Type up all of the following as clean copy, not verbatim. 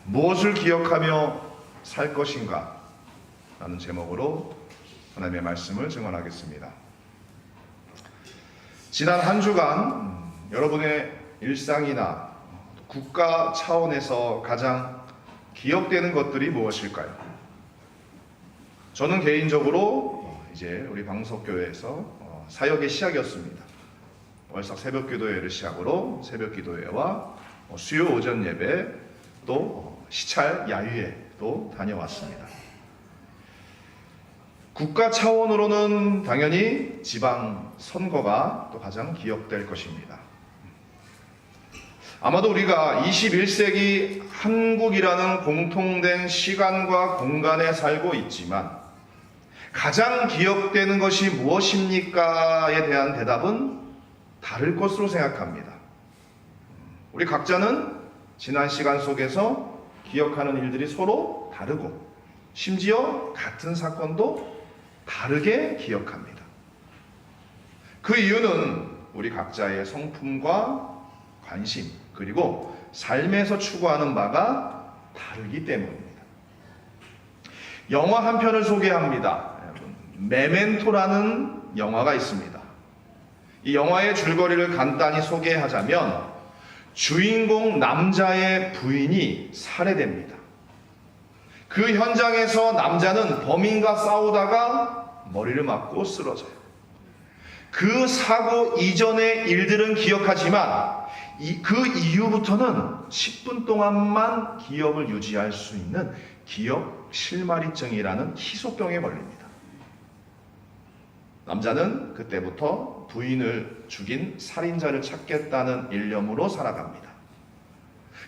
무엇을 기억하며 살 것인가? 라는 제목으로 하나님의 말씀을 증언하겠습니다. 지난 한 주간 여러분의 일상이나 국가 차원에서 가장 기억되는 것들이 무엇일까요? 저는 개인적으로 이제 우리 방석교회에서 사역의 시작이었습니다. 월삭 새벽기도회를 시작으로 새벽기도회와 수요 오전 예배 또 시찰 야유회도 다녀왔습니다. 국가 차원으로는 당연히 지방 선거가 또 가장 기억될 것입니다. 아마도 우리가 21세기 한국이라는 공통된 시간과 공간에 살고 있지만 가장 기억되는 것이 무엇입니까에 대한 대답은 다를 것으로 생각합니다. 우리 각자는 지난 시간 속에서 기억하는 일들이 서로 다르고 심지어 같은 사건도 다르게 기억합니다. 그 이유는 우리 각자의 성품과 관심 그리고 삶에서 추구하는 바가 다르기 때문입니다. 영화 한 편을 소개합니다. 메멘토라는 영화가 있습니다. 이 영화의 줄거리를 간단히 소개하자면 주인공 남자의 부인이 살해됩니다. 그 현장에서 남자는 범인과 싸우다가 머리를 맞고 쓰러져요. 그 사고 이전의 일들은 기억하지만 그 이후부터는 10분 동안만 기억을 유지할 수 있는 기억 실마리증이라는 희소병에 걸립니다. 남자는 그때부터 부인을 죽인 살인자를 찾겠다는 일념으로 살아갑니다.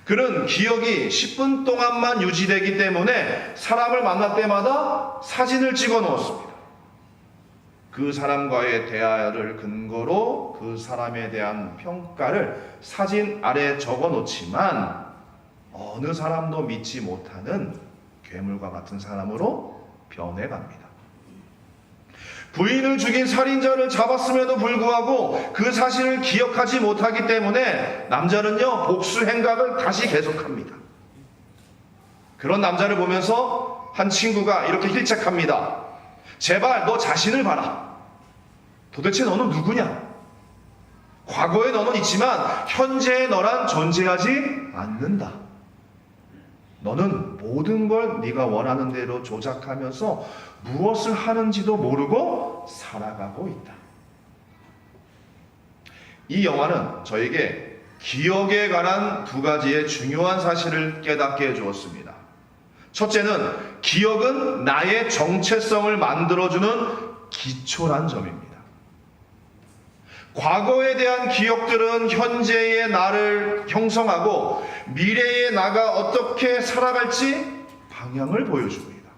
그는 기억이 10분 동안만 유지되기 때문에 사람을 만날 때마다 사진을 찍어 놓았습니다. 그 사람과의 대화를 근거로 그 사람에 대한 평가를 사진 아래에 적어 놓지만 어느 사람도 믿지 못하는 괴물과 같은 사람으로 변해갑니다. 부인을 죽인 살인자를 잡았음에도 불구하고 그 사실을 기억하지 못하기 때문에 남자는요 복수 행각을 다시 계속합니다. 그런 남자를 보면서 한 친구가 이렇게 힐책합니다. 제발 너 자신을 봐라. 도대체 너는 누구냐? 과거의 너는 있지만 현재의 너란 존재하지 않는다. 너는 모든 걸 네가 원하는 대로 조작하면서 무엇을 하는지도 모르고 살아가고 있다. 이 영화는 저에게 기억에 관한 두 가지의 중요한 사실을 깨닫게 해주었습니다. 첫째는 기억은 나의 정체성을 만들어주는 기초란 점입니다. 과거에 대한 기억들은 현재의 나를 형성하고 미래의 나가 어떻게 살아갈지 방향을 보여줍니다.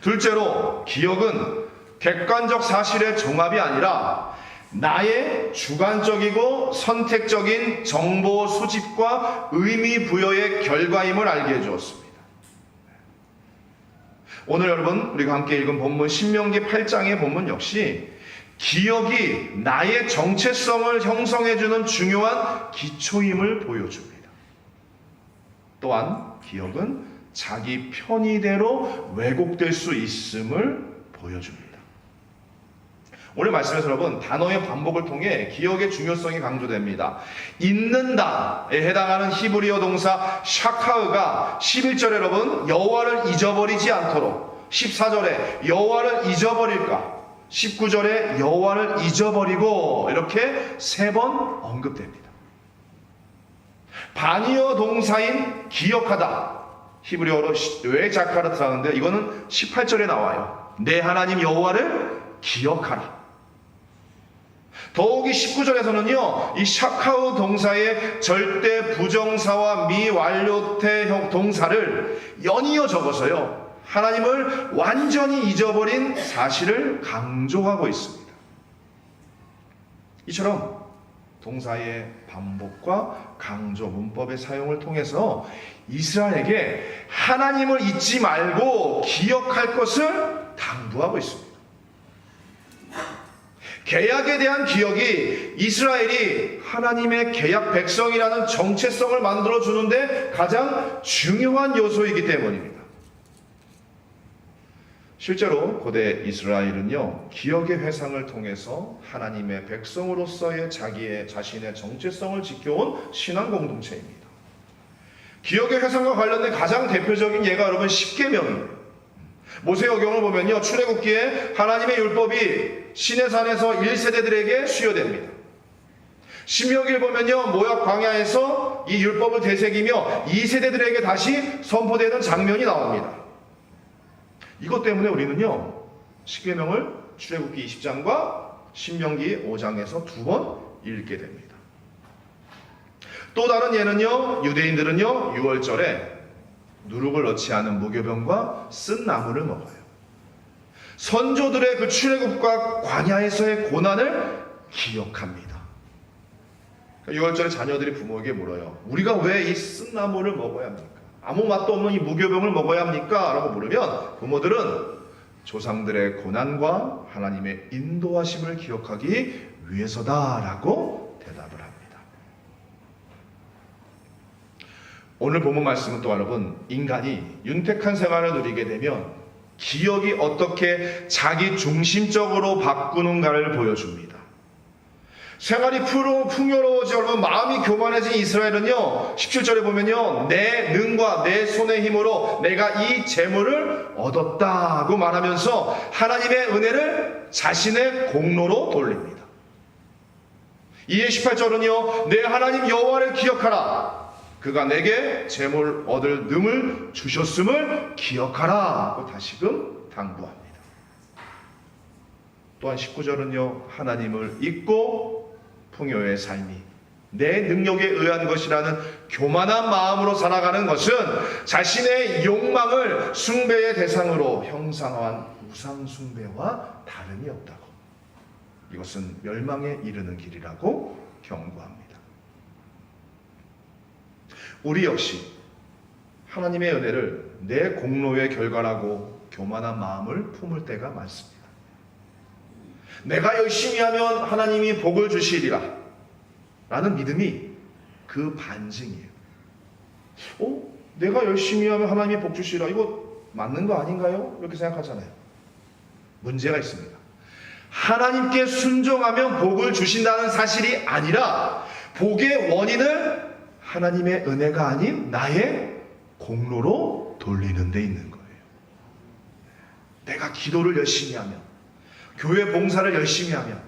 둘째로 기억은 객관적 사실의 종합이 아니라 나의 주관적이고 선택적인 정보 수집과 의미 부여의 결과임을 알게 해주었습니다. 오늘 여러분 우리가 함께 읽은 본문 신명기 8장의 본문 역시 기억이 나의 정체성을 형성해주는 중요한 기초임을 보여줍니다. 또한 기억은 자기 편의대로 왜곡될 수 있음을 보여줍니다. 오늘 말씀에서 여러분 단어의 반복을 통해 기억의 중요성이 강조됩니다. 잊는다에 해당하는 히브리어 동사 샤카흐가 11절에 여러분 여호와를 잊어버리지 않도록 14절에 여호와를 잊어버릴까 19절에 여호와를 잊어버리고 이렇게 3번 언급됩니다. 반의어 동사인 기억하다 히브리어로 왜 자카르트라는데 이거는 18절에 나와요. 내 하나님 여호와를 기억하라. 더욱이 19절에서는요 이 샤카우 동사의 절대 부정사와 미완료태 동사를 연이어 적어서요 하나님을 완전히 잊어버린 사실을 강조하고 있습니다. 이처럼 동사의 반복과 강조 문법의 사용을 통해서 이스라엘에게 하나님을 잊지 말고 기억할 것을 당부하고 있습니다. 계약에 대한 기억이 이스라엘이 하나님의 계약 백성이라는 정체성을 만들어 주는데 가장 중요한 요소이기 때문입니다. 실제로 고대 이스라엘은요, 기억의 회상을 통해서 하나님의 백성으로서의 자신의 정체성을 지켜온 신앙 공동체입니다. 기억의 회상과 관련된 가장 대표적인 예가 여러분 십계명입니다. 모세오경을 보면요, 출애굽기에 하나님의 율법이 시내산에서 1세대들에게 수여됩니다. 신명기를 보면요, 모압 광야에서 이 율법을 되새기며 2세대들에게 다시 선포되는 장면이 나옵니다. 이것 때문에 우리는요, 십계명을 출애굽기 20장과 신명기 5장에서 2번 읽게 됩니다. 또 다른 예는요, 유대인들은요, 6월절에 누룩을 넣지 않은 무교병과 쓴 나무를 먹어요. 선조들의 그 출애굽과 광야에서의 고난을 기억합니다. 6월절에 자녀들이 부모에게 물어요. 우리가 왜 이 쓴 나무를 먹어야 합니까? 아무 맛도 없는 이 무교병을 먹어야 합니까? 라고 물으면 부모들은 조상들의 고난과 하나님의 인도하심을 기억하기 위해서다라고 대답을 합니다. 오늘 본문 말씀은 또 여러분, 인간이 윤택한 생활을 누리게 되면 기억이 어떻게 자기 중심적으로 바꾸는가를 보여줍니다. 생활이 풍요로워지고 여러분 마음이 교만해진 이스라엘은요, 17절에 보면요, 내 능과 내 손의 힘으로 내가 이 재물을 얻었다고 말하면서 하나님의 은혜를 자신의 공로로 돌립니다. 이에 18절은요, 내 하나님 여호와를 기억하라. 그가 내게 재물 얻을 능을 주셨음을 기억하라 하고 다시금 당부합니다. 또한 19절은요, 하나님을 잊고 풍요의 삶이 내 능력에 의한 것이라는 교만한 마음으로 살아가는 것은 자신의 욕망을 숭배의 대상으로 형상화한 우상 숭배와 다름이 없다고, 이것은 멸망에 이르는 길이라고 경고합니다. 우리 역시 하나님의 은혜를 내 공로의 결과라고 교만한 마음을 품을 때가 많습니다. 내가 열심히 하면 하나님이 복을 주시리라 라는 믿음이 그 반증이에요. 내가 열심히 하면 하나님이 복 주시리라, 이거 맞는 거 아닌가요? 이렇게 생각하잖아요. 문제가 있습니다. 하나님께 순종하면 복을 주신다는 사실이 아니라 복의 원인을 하나님의 은혜가 아닌 나의 공로로 돌리는 데 있는 거예요. 내가 기도를 열심히 하면, 교회 봉사를 열심히 하면,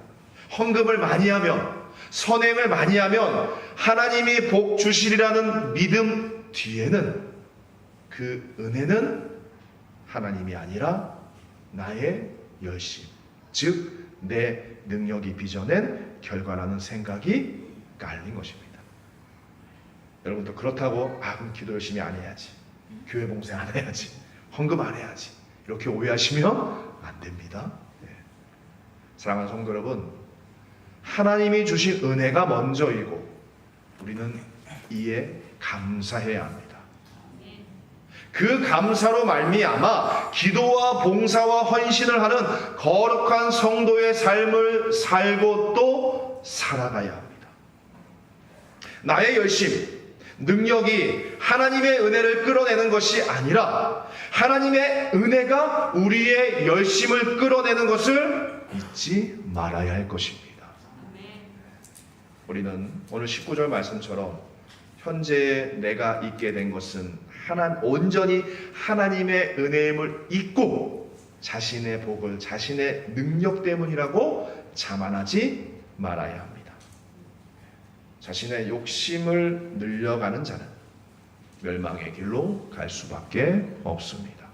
헌금을 많이 하면, 선행을 많이 하면 하나님이 복 주시리라는 믿음 뒤에는 그 은혜는 하나님이 아니라 나의 열심, 즉 내 능력이 빚어낸 결과라는 생각이 깔린 것입니다. 여러분도 그렇다고 그럼 기도 열심히 안 해야지, 교회 봉사 안 해야지, 헌금 안 해야지, 이렇게 오해하시면 안 됩니다. 사랑하는 성도 여러분, 하나님이 주신 은혜가 먼저이고 우리는 이에 감사해야 합니다. 그 감사로 말미암아 기도와 봉사와 헌신을 하는 거룩한 성도의 삶을 살고 또 살아가야 합니다. 나의 열심, 능력이 하나님의 은혜를 끌어내는 것이 아니라 하나님의 은혜가 우리의 열심을 끌어내는 것을 잊지 말아야 할 것입니다. 우리는 오늘 19절 말씀처럼 현재 내가 있게 된 것은 온전히 하나님의 은혜임을 잊고 자신의 복을 자신의 능력 때문이라고 자만하지 말아야 합니다. 자신의 욕심을 늘려가는 자는 멸망의 길로 갈 수밖에 없습니다.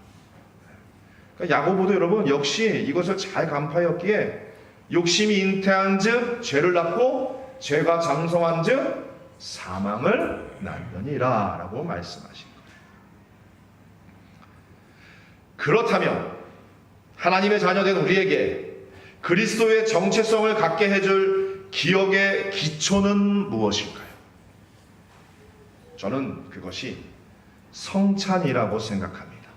그러니까 야고보도 여러분 역시 이것을 잘 간파하였기에 욕심이 잉태한 즉 죄를 낳고 죄가 장성한 즉 사망을 낳느니라 라고 말씀하신 거예요. 그렇다면 하나님의 자녀된 우리에게 그리스도의 정체성을 갖게 해줄 기억의 기초는 무엇일까요? 저는 그것이 성찬이라고 생각합니다.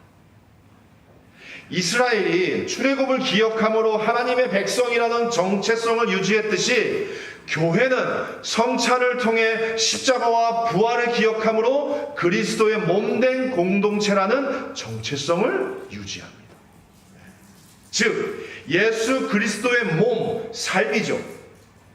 이스라엘이 출애굽을 기억함으로 하나님의 백성이라는 정체성을 유지했듯이 교회는 성찬을 통해 십자가와 부활을 기억함으로 그리스도의 몸된 공동체라는 정체성을 유지합니다. 즉 예수 그리스도의 몸, 삶이죠.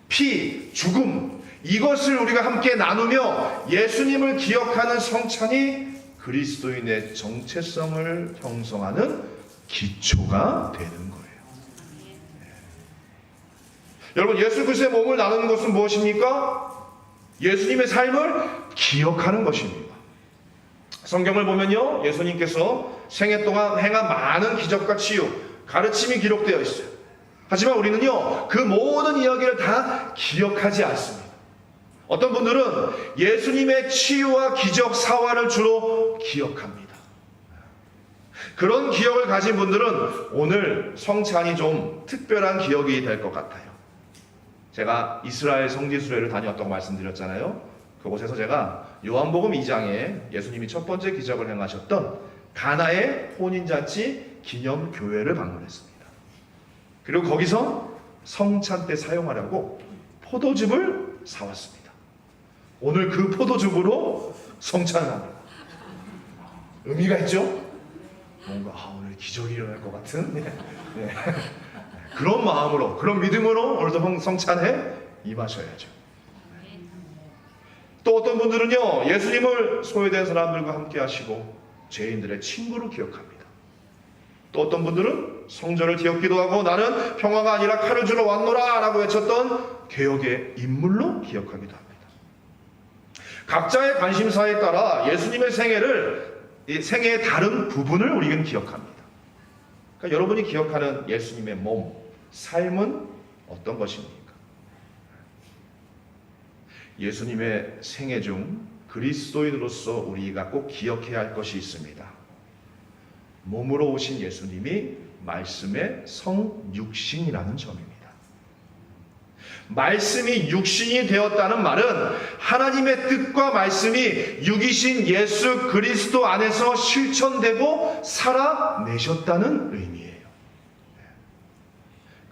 피, 죽음, 이것을 우리가 함께 나누며 예수님을 기억하는 성찬이 그리스도인의 정체성을 형성하는 기초가 되는 거예요. 여러분, 예수 그리스도의 몸을 나누는 것은 무엇입니까? 예수님의 삶을 기억하는 것입니다. 성경을 보면요, 예수님께서 생애 동안 행한 많은 기적과 치유, 가르침이 기록되어 있어요. 하지만 우리는요, 그 모든 이야기를 다 기억하지 않습니다. 어떤 분들은 예수님의 치유와 기적 사화를 주로 기억합니다. 그런 기억을 가진 분들은 오늘 성찬이 좀 특별한 기억이 될 것 같아요. 제가 이스라엘 성지순례를 다녀왔다고 말씀드렸잖아요. 그곳에서 제가 요한복음 2장에 예수님이 첫 번째 기적을 행하셨던 가나의 혼인잔치 기념교회를 방문했습니다. 그리고 거기서 성찬 때 사용하려고 포도즙을 사왔습니다. 오늘 그 포도즙으로 성찬을 합니다. 의미가 있죠? 뭔가 오늘 기적이 일어날 것 같은 그런 마음으로, 그런 믿음으로 오늘도 성찬에 임하셔야죠. 또 어떤 분들은요, 예수님을 소외된 사람들과 함께 하시고 죄인들의 친구로 기억합니다. 또 어떤 분들은 성전을 기억기도 하고 나는 평화가 아니라 칼을 주러 왔노라 라고 외쳤던 개혁의 인물로 기억하기도 합니다. 각자의 관심사에 따라 예수님의 생애의 다른 부분을 우리는 기억합니다. 그러니까 여러분이 기억하는 예수님의 몸, 삶은 어떤 것입니까? 예수님의 생애 중 그리스도인으로서 우리가 꼭 기억해야 할 것이 있습니다. 몸으로 오신 예수님이 말씀의 성육신이라는 점입니다. 말씀이 육신이 되었다는 말은 하나님의 뜻과 말씀이 육이신 예수 그리스도 안에서 실천되고 살아내셨다는 의미예요.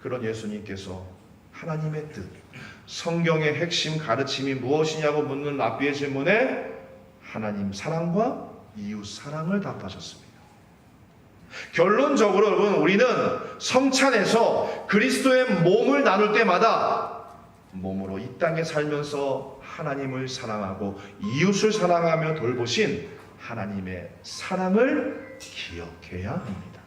그런 예수님께서 하나님의 뜻, 성경의 핵심 가르침이 무엇이냐고 묻는 랍비의 질문에 하나님 사랑과 이웃 사랑을 답하셨습니다. 결론적으로 여러분, 우리는 성찬에서 그리스도의 몸을 나눌 때마다 몸으로 이 땅에 살면서 하나님을 사랑하고 이웃을 사랑하며 돌보신 하나님의 사랑을 기억해야 합니다.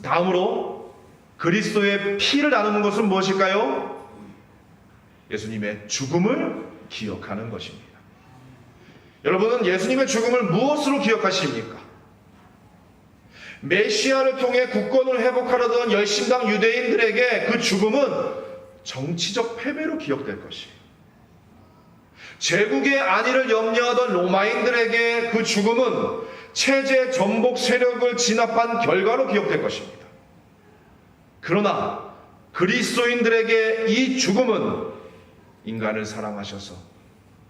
다음으로 그리스도의 피를 나누는 것은 무엇일까요? 예수님의 죽음을 기억하는 것입니다. 여러분은 예수님의 죽음을 무엇으로 기억하십니까? 메시아를 통해 국권을 회복하려던 열심당 유대인들에게 그 죽음은 정치적 패배로 기억될 것이에요. 제국의 안위를 염려하던 로마인들에게 그 죽음은 체제 전복 세력을 진압한 결과로 기억될 것입니다. 그러나 그리스도인들에게 이 죽음은 인간을 사랑하셔서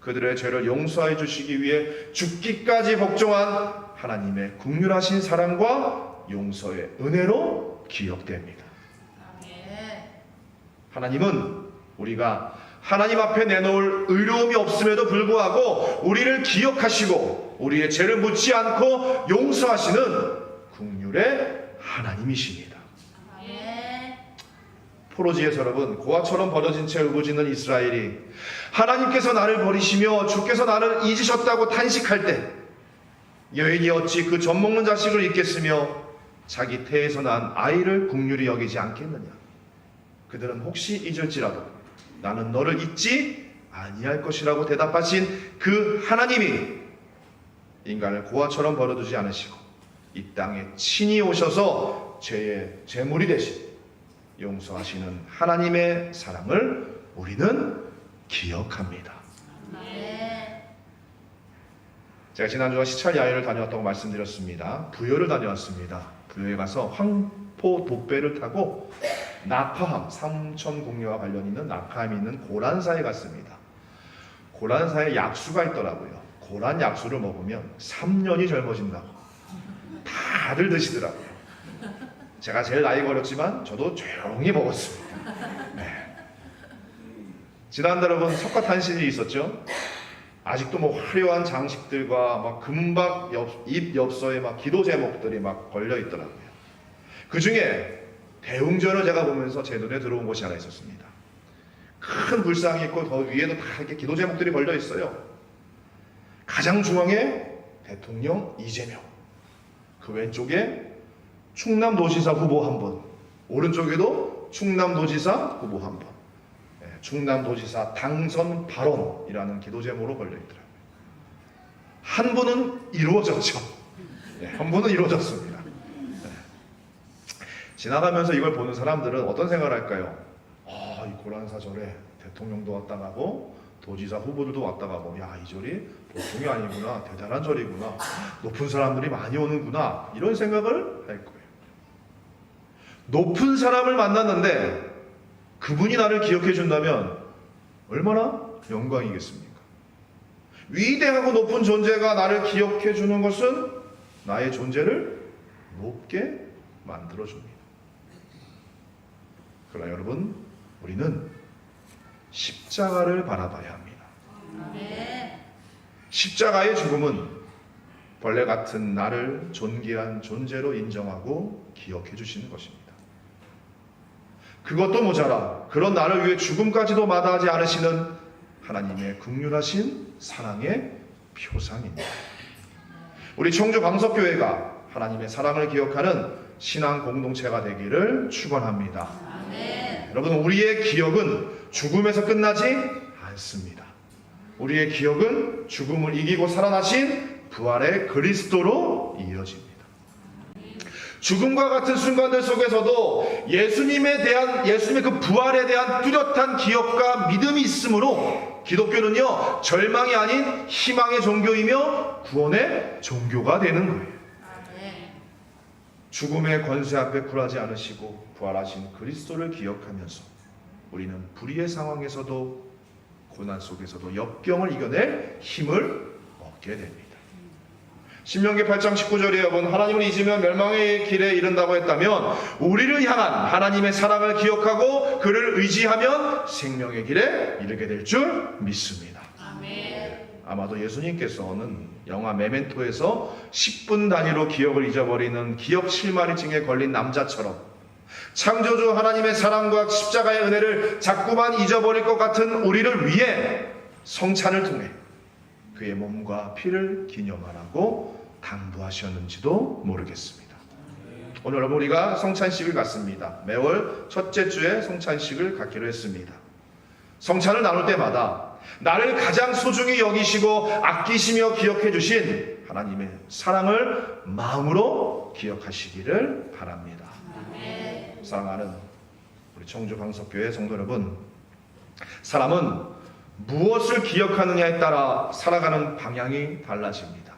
그들의 죄를 용서해 주시기 위해 죽기까지 복종한 하나님의 긍휼하신 사랑과 용서의 은혜로 기억됩니다. 하나님은 우리가 하나님 앞에 내놓을 의로움이 없음에도 불구하고 우리를 기억하시고 우리의 죄를 묻지 않고 용서하시는 긍휼의 하나님이십니다. 포로지에서 여러분, 고아처럼 버려진 채 울부짖는 이스라엘이 하나님께서 나를 버리시며 주께서 나를 잊으셨다고 탄식할 때 여인이 어찌 그 젖먹는 자식을 잊겠으며 자기 태에서 난 아이를 긍휼히 여기지 않겠느냐. 그들은 혹시 잊을지라도 나는 너를 잊지 아니할 것이라고 대답하신 그 하나님이 인간을 고아처럼 버려두지 않으시고 이 땅에 친히 오셔서 죄의 제물이 되신 용서하시는 하나님의 사랑을 우리는 기억합니다. 제가 지난주에 시찰 야외를 다녀왔다고 말씀드렸습니다. 부여를 다녀왔습니다. 부여에 가서 황포 돛배를 타고 낙하함, 삼천공녀와 관련 있는 낙하함이 있는 고란사에 갔습니다. 고란사에 약수가 있더라고요. 고란 약수를 먹으면 3년이 젊어진다고. 다 다들 드시더라고요. 제가 제일 나이가 어렸지만 저도 조용히 먹었습니다. 네. 지난달 여러분 석가탄신일이 있었죠. 아직도 뭐 화려한 장식들과 막 금박 잎 엽서에 막 기도 제목들이 막 걸려 있더라고요. 그 중에 대웅전을 제가 보면서 제 눈에 들어온 것이 하나 있었습니다. 큰 불상이 있고 더 위에도 다 이렇게 기도 제목들이 걸려 있어요. 가장 중앙에 대통령 이재명, 그 왼쪽에 충남도지사 후보 한 분, 오른쪽에도 충남도지사 후보 한 분, 충남도지사 당선 발언이라는 기도 제목으로 걸려 있더라고요. 한 분은 이루어졌죠. 한 분은 이루어졌습니다. 지나가면서 이걸 보는 사람들은 어떤 생각을 할까요? 이 고란사절에 대통령도 왔다 가고 도지사 후보들도 왔다 가고, 야, 이 절이 보통이 아니구나, 대단한 절이구나, 높은 사람들이 많이 오는구나, 이런 생각을 할 거예요. 높은 사람을 만났는데 그분이 나를 기억해 준다면 얼마나 영광이겠습니까? 위대하고 높은 존재가 나를 기억해 주는 것은 나의 존재를 높게 만들어 줍니다. 그러나 여러분, 우리는 십자가를 바라봐야 합니다. 십자가의 죽음은 벌레 같은 나를 존귀한 존재로 인정하고 기억해 주시는 것입니다. 그것도 모자라 그런 나를 위해 죽음까지도 마다하지 않으시는 하나님의 긍휼하신 사랑의 표상입니다. 우리 청주 방석교회가 하나님의 사랑을 기억하는 신앙 공동체가 되기를 축원합니다. 여러분, 우리의 기억은 죽음에서 끝나지 않습니다. 우리의 기억은 죽음을 이기고 살아나신 부활의 그리스도로 이어집니다. 죽음과 같은 순간들 속에서도 예수님의 그 부활에 대한 뚜렷한 기억과 믿음이 있으므로 기독교는요, 절망이 아닌 희망의 종교이며 구원의 종교가 되는 거예요. 죽음의 권세 앞에 굴하지 않으시고 부활하신 그리스도를 기억하면서 우리는 불의의 상황에서도 고난 속에서도 역경을 이겨낼 힘을 얻게 됩니다. 신명기 8장 19절에 여러분, 하나님을 잊으면 멸망의 길에 이른다고 했다면 우리를 향한 하나님의 사랑을 기억하고 그를 의지하면 생명의 길에 이르게 될 줄 믿습니다. 아마도 예수님께서는 영화 메멘토에서 10분 단위로 기억을 잊어버리는 기억 실마리증에 걸린 남자처럼 창조주 하나님의 사랑과 십자가의 은혜를 자꾸만 잊어버릴 것 같은 우리를 위해 성찬을 통해 그의 몸과 피를 기념하라고 당부하셨는지도 모르겠습니다. 오늘 여러분, 우리가 성찬식을 갖습니다. 매월 첫째 주에 성찬식을 갖기로 했습니다. 성찬을 나눌 때마다 나를 가장 소중히 여기시고 아끼시며 기억해 주신 하나님의 사랑을 마음으로 기억하시기를 바랍니다. 사랑하는 우리 청주 방석교회 성도 여러분, 사람은 무엇을 기억하느냐에 따라 살아가는 방향이 달라집니다.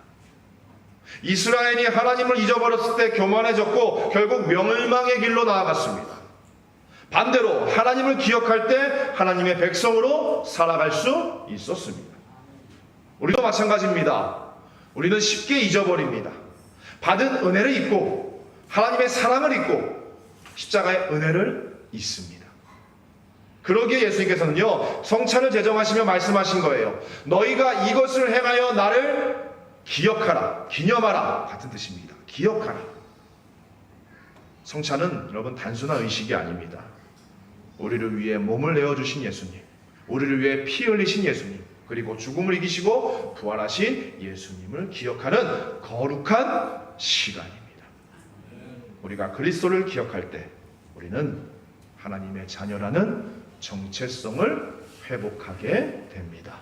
이스라엘이 하나님을 잊어버렸을 때 교만해졌고 결국 멸망의 길로 나아갔습니다. 반대로 하나님을 기억할 때 하나님의 백성으로 살아갈 수 있었습니다. 우리도 마찬가지입니다. 우리는 쉽게 잊어버립니다. 받은 은혜를 잊고 하나님의 사랑을 잊고 십자가의 은혜를 잊습니다. 그러기에 예수님께서는요, 성찬을 제정하시며 말씀하신 거예요. 너희가 이것을 행하여 나를 기억하라, 기념하라, 같은 뜻입니다. 기억하라. 성찬은 여러분 단순한 의식이 아닙니다. 우리를 위해 몸을 내어주신 예수님, 우리를 위해 피 흘리신 예수님, 그리고 죽음을 이기시고 부활하신 예수님을 기억하는 거룩한 시간입니다. 우리가 그리스도를 기억할 때 우리는 하나님의 자녀라는 정체성을 회복하게 됩니다.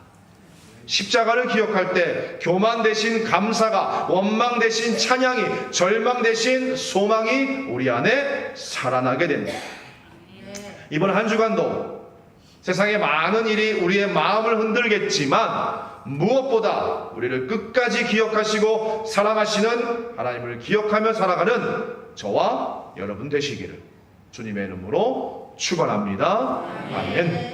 십자가를 기억할 때 교만 대신 감사가, 원망 대신 찬양이, 절망 대신 소망이 우리 안에 살아나게 됩니다. 이번 한 주간도 세상의 많은 일이 우리의 마음을 흔들겠지만 무엇보다 우리를 끝까지 기억하시고 사랑하시는 하나님을 기억하며 살아가는 저와 여러분 되시기를 주님의 이름으로 축원합니다. 아멘.